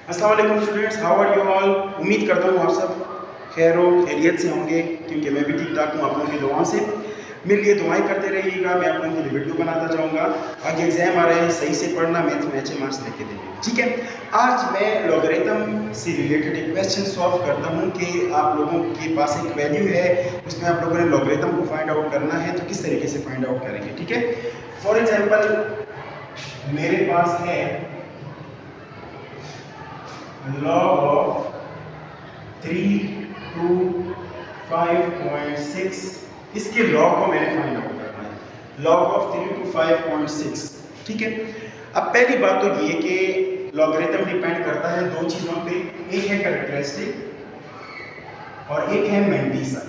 अस्सलाम वालेकुम students, how are you all. उम्मीद करता हूँ आप सब खैर खैरियत से होंगे, क्योंकि मैं भी ठीक ठाक हूँ। आप लोगों की दुआओं से मेरे लिए दुआएं करते रहिएगा। मैं आप लोगों के लिए वीडियो बनाता जाऊँगा। आगे एग्जाम आ रहे हैं, सही से पढ़ना, मैथ में अच्छे मार्क्स लेके देंगे, ठीक है। आज मैं लॉगरिथम से रिलेटेड एक क्वेश्चन सॉल्व करता हूँ कि आप लोगों के पास एक वैल्यू है, उसमें आप लोगों ने लॉगरिथम को फाइंड आउट करना है, तो किस तरीके से फाइंड आउट करेंगे, ठीक है। फॉर एग्जाम्पल मेरे पास है log of 3 to 5.6, इसके log को मैंने फाइंड आउट करना है। log of 3 to 5.6, ठीक है। अब पहली बात तो ये कि लॉगरिथम डिपेंड करता है दो चीज़ों पे, एक है कैरेक्टरिस्टिक और एक है मेंडीसा।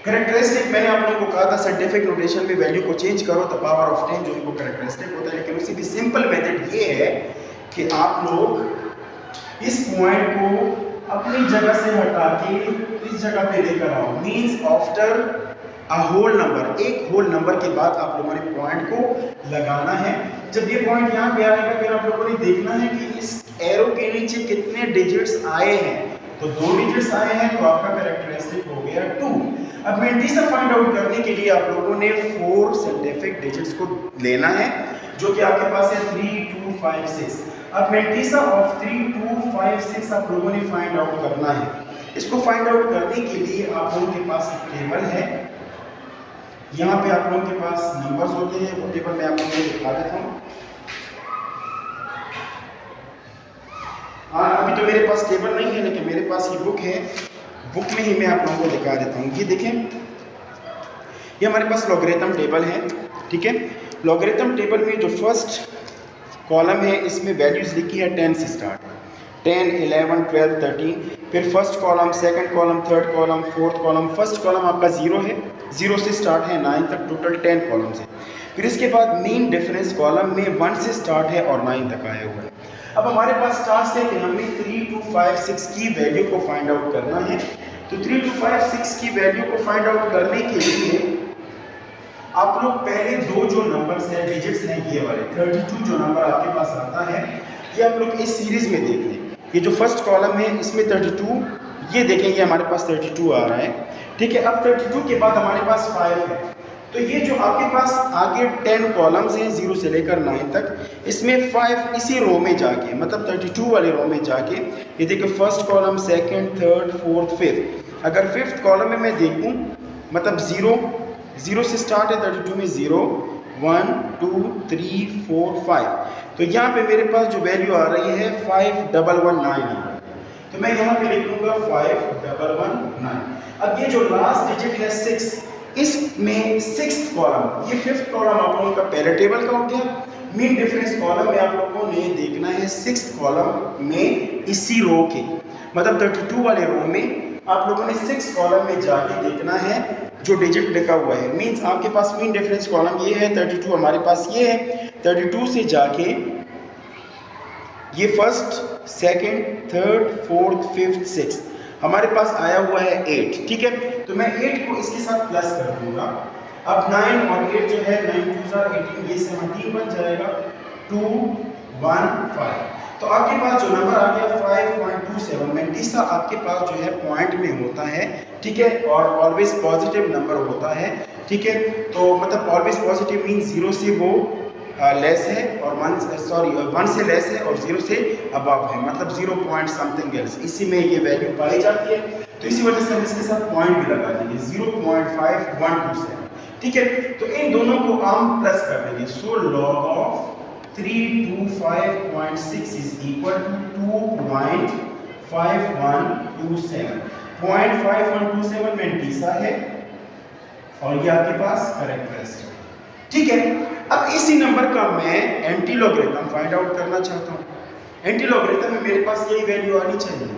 कैरेक्टरिस्टिक मैंने आप लोगों को कहा था साइंटिफिक नोटेशन में वैल्यू को चेंज करो तो पावर ऑफ 10 जो इनको कैरेक्टरिस्टिक होता है, लेकिन उसी भी सिंपल मेथड ये है कि आप लोग इस पॉइंट को अपनी जगह से हटा के इस जगह पे लेकर आओ। Means after a whole number, एक होल नंबर के बाद आप लोगों ने पॉइंट को लगाना है। जब ये पॉइंट यहाँ पे आएगा फिर आप लोगों ने देखना है कि इस एरो के नीचे कितने डिजिट्स आए हैं। तो 2 डिजिट्स आए हैं तो आपका कैरेक्टरिस्टिक हो गया 2। अब मेंडीसा फाइंड आउट करने के लिए आप लोगों ने 4 साइंटिफिक डिजिट्स को लेना है, जो कि आपके पास है 3, 2, 5, 6। अब मेंडीसा ऑफ 3, 2, 5, 6 आप लोगों ने फाइंड आउट करना है। इसको फाइंड आउट करने के लिए आप लोगों के पास एक टेबल है, यहाँ पे आप लोगों के पास नंबर्स होते हैं, वो टेबल मैं आप लोगों को दिखा देता हूँ। हाँ, अभी तो मेरे पास टेबल नहीं है, लेकिन मेरे पास ये बुक है, बुक में ही मैं आप लोगों को दिखा देता हूँ। ये देखें, ये हमारे पास लॉगरिथम टेबल है, ठीक है। लॉगरिथम टेबल में जो फर्स्ट कॉलम है इसमें वैल्यूज लिखी है 10 से स्टार्ट, 10, 11, 12, 13। फिर first column, second column, third column, fourth column. First column आपका 0 है, 0 से स्टार्ट है 9 तक, टोटल 10 कॉलम्स है। फिर इसके बाद मीन डिफरेंस कॉलम में 1 से स्टार्ट है और 9 तक आया हुआ है। अब हमारे पास टास्क है कि हमें 3, 2, 5, 6 की वैल्यू को फाइंड आउट करना है। तो 3, 2, 5, 6 की वैल्यू को फाइंड आउट करने के लिए आप लोग पहले दो जो नंबर्स हैं, डिजिट्स हैं, ये वाले 32 जो नंबर आपके पास आता है, ये आप लोग इस सीरीज में देख लें। ये जो फर्स्ट कॉलम है इसमें 32, ये देखेंगे हमारे पास 32 आ रहा है, ठीक है। अब 32 के बाद हमारे पास 5 है, तो ये जो आपके पास आगे 10 कॉलम्स हैं 0 से लेकर 9 तक, इसमें 5 इसी रो में जाके, मतलब 32 वाले रो में जाके, ये देखिए first column, second, third, fourth, fifth. अगर फिफ्थ कॉलम में मैं देखूं, मतलब 0 से स्टार्ट है 32 में, 0, 1, 2, 3, 4, 5। तो यहाँ पे मेरे पास जो वैल्यू आ रही है 5119 तो मैं यहाँ पे लिख लूँगा 5119। अब ये जो लास्ट डिजिट है 6, इसमें सिक्स्थ कॉलम, ये फिफ्थ कॉलम आप लोगों का पहले टेबल का हो गया। मीन डिफरेंस कॉलम में आप लोगों ने देखना है सिक्स्थ कॉलम में इसी रो के, मतलब 32 वाले रो में आप लोगों ने 6 कॉलम में जाके देखना है जो डिजिट लिखा हुआ है। मींस आपके पास मीन डिफरेंस कॉलम ये है, 32 हमारे पास ये है, 32 से जाके ये first, second, third, fourth, fifth, sixth हमारे पास आया हुआ है 8, ठीक है। तो मैं 8 को इसके साथ प्लस कर दूंगा। अब 9 और 8 जो है 9 2 18, ये 17 बन जाएगा, 2, 1, 5। तो आपके पास जो नंबर आ गया 5.27। मेंडीसा आपके पास जो है पॉइंट में होता है, ठीक है, और ऑलवेज पॉजिटिव नंबर होता है, ठीक है। तो मतलब ऑलवेज पॉजिटिव मीन 0 से वो लेस है और 1 से लेस है और 0 से अबव है, मतलब 0 पॉइंट समथिंग एल्स, इसी में ये वैल्यू पाई जाती है। तो इसी वजह से हम इसके साथ पॉइंट भी लगा देंगे, 0.5127, ठीक है। तो इन दोनों को हम प्लस कर देंगे। So log of 325.6 is equal to 2.5127। 0.5127 mantissa है और ये आपके पास कैरेक्टरिस्टिक, ठीक है। अब इसी नंबर का मैं एंटी लॉगरिथम फाइंड आउट करना चाहता हूँ। एंटी लॉगरिथम में मेरे पास यही वैल्यू आनी चाहिए।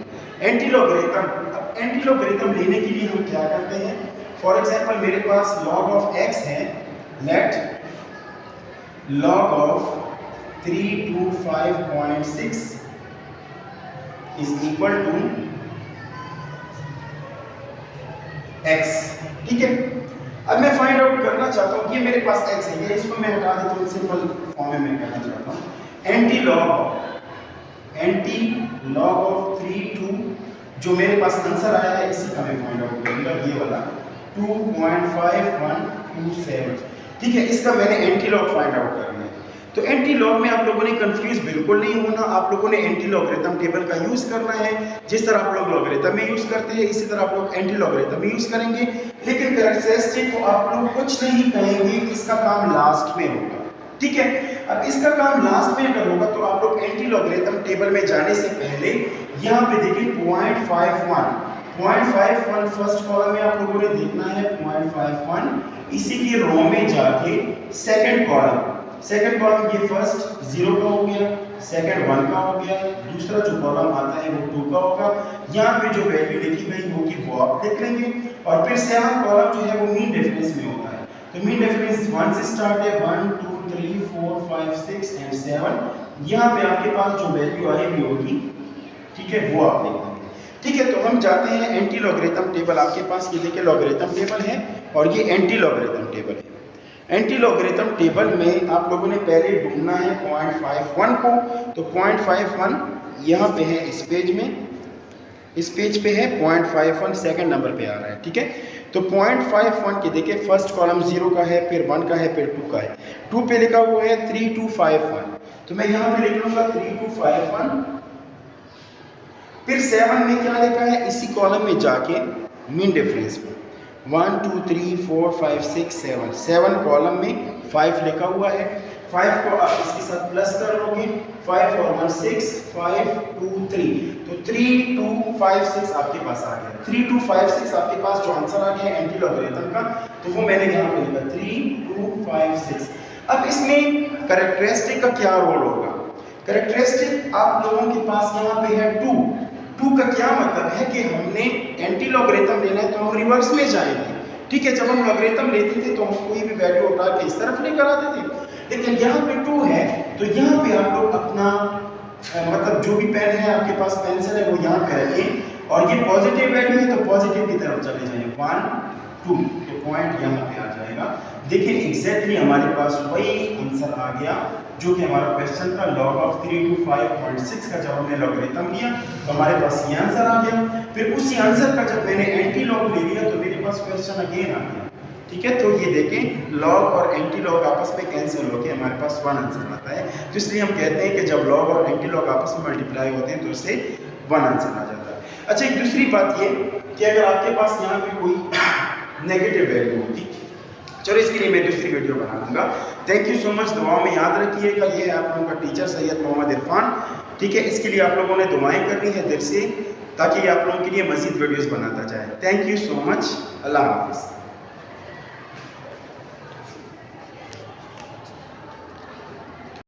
एंटी लॉगरिथम, अब एंटी लॉगरिथम लेने के लिए हम क्या करते हैं, फॉर एग्जांपल मेरे पास log ऑफ x है, let log of 325.6 is equal to x, ठीक है। अब मैं फाइंड आउट करना चाहता हूँ, ये मेरे पास x है, ये इसको मैं हटा देता हूँ, सिंपल फॉर्म में मैं करना चाहता हूँ। एंटी लॉग ऑफ 3 2, जो मेरे पास आंसर आया है इसी का मैं फाइंड आउट करूंगा, ये वाला 2.5127। ठीक है, इसका मैंने एंटी लॉग फाइंड आउट करना है। तो एंटी लॉग में आप लोगों ने कंफ्यूज बिल्कुल नहीं होना, आप लोगों ने एंटी लॉगरिथम टेबल का यूज करना है। जिस तरह आप लोग लॉगरिथम में यूज करते हैं इसी तरह आप लोग एंटी लॉगरिथम में यूज करेंगे, लेकिन कैरेक्टरिस्टिक को आप लोग कुछ नहीं कहेंगे, इसका काम लास्ट में होगा। ठीक है, अब इसका काम लास्ट में अगर होगा तो आप लोग एंटी लॉगरिथम टेबल में जाने से पहले यहाँ पे देखिए 0.51 फर्स्ट कॉलम में आप लोगों ने देखना है 0.51, इसी की रो में जाके सेकंड कॉलम ये फर्स्ट 0 का हो गया, सेकंड 1 का हो गया, दूसरा जो कॉलम आता है वो 2 का होगा। यहाँ पे जो वैल्यू लिखी गई होगी वो आप लिख लेंगे, और फिर 7 कॉलम जो है वो मीन डिफरेंस में होता है। तो मीन डिफरेंस 1 से स्टार्ट है, 1 2 3 4 5 6 एंड 7। यहाँ पे आपके पास जो वैल्यू आई हुई होगी, ठीक है, वो आप लिख देंगे। ठीक है, तो हम जाते हैं एंटी लॉगरिथम टेबल। आपके पास ये देखिए लॉगरिथम टेबल है और ये एंटी लॉगरिथम टेबल है। एंटी लॉगरिथम टेबल में आप लोगों ने पहले ढूंढना है 0.51 को, तो 0.51 यहाँ पे है इस पेज में, इस पेज पे है 0.51 सेकंड नंबर पे आ रहा है। ठीक है, तो 0.51 के देखिए फर्स्ट कॉलम 0 का है, फिर 1 का है, फिर 2 का है। 2 पे लिखा हुआ है 3251, तो मैं यहाँ पे लिख लूंगा 3251। फिर 7 में क्या लिखा है, इसी कॉलम में जाके मीन डिफरेंस में 1 2 3 4 5 6 7 कॉलम में 5 लिखा हुआ है। 5 को आप इसके साथ प्लस कर लोगे, 5 और 1 6 5 2 3, तो 3 2 5 6 आपके पास आ गया। 3 2 5 6 आपके पास जो आंसर आ गया एंटी लॉगरिथम का, तो वो मैंने यहाँ पे लिखा 3 2 5 6। अब इसमें कैरेक्टरिस्टिक का क्या रोल होगा? कैरेक्टरिस्टिक आप लोगों के पास यहाँ पे है 2 का क्या मतलब है कि हमने एंटी लॉगरिथम लेना है तो हम रिवर्स में जाएंगे। ठीक है, जब हम लॉगरिथम लेते थे तो हम कोई भी वैल्यू उठा के इस तरफ लेकर आते थे, लेकिन यहाँ पे 2 है तो यहाँ पे आप लोग अपना मतलब जो भी पेन है आपके पास, पेंसिल है, वो यहाँ पे रखिए और ये पॉजिटिव वैल्यू है तो पॉजिटिव की तरफ चले जाइए 1 2, तो पॉइंट यहाँ पे आ जाएगा। देखिए एग्जैक्टली हमारे पास वही आंसर आ गया जो कि हमारा क्वेश्चन था। लॉग ऑफ 325.6 का जब हमने लॉगरिथम लिया तो हमारे पास ये आंसर आ गया। फिर उसी आंसर का जब मैंने एंटी लॉग ले लिया तो मेरे पास क्वेश्चन अगेन आ गया। ठीक है, तो ये देखें लॉग और एंटी लॉग आपस में कैंसिल होकर हमारे पास 1 आंसर आता है। तो इसलिए हम कहते हैं कि जब लॉग और एंटी लॉग आपस में मल्टीप्लाई होते हैं तो उससे 1 आंसर आ जाता है। अच्छा, एक दूसरी बात ये कि अगर आपके पास यहाँ पे कोई नेगेटिव वैल्यू होती, चलो इसके लिए मैं दूसरी वीडियो बना दूंगा। Thank you so much. दुआओं में याद रखिएगा, ये है आप लोगों का टीचर सैयद मोहम्मद इरफान। ठीक है, इसके लिए आप लोगों ने दुआएं करनी है दिल से, ताकि आप लोगों के लिए मज़ीद वीडियोस बनाता जाए। Thank you so much. अल्लाह हाफिज़।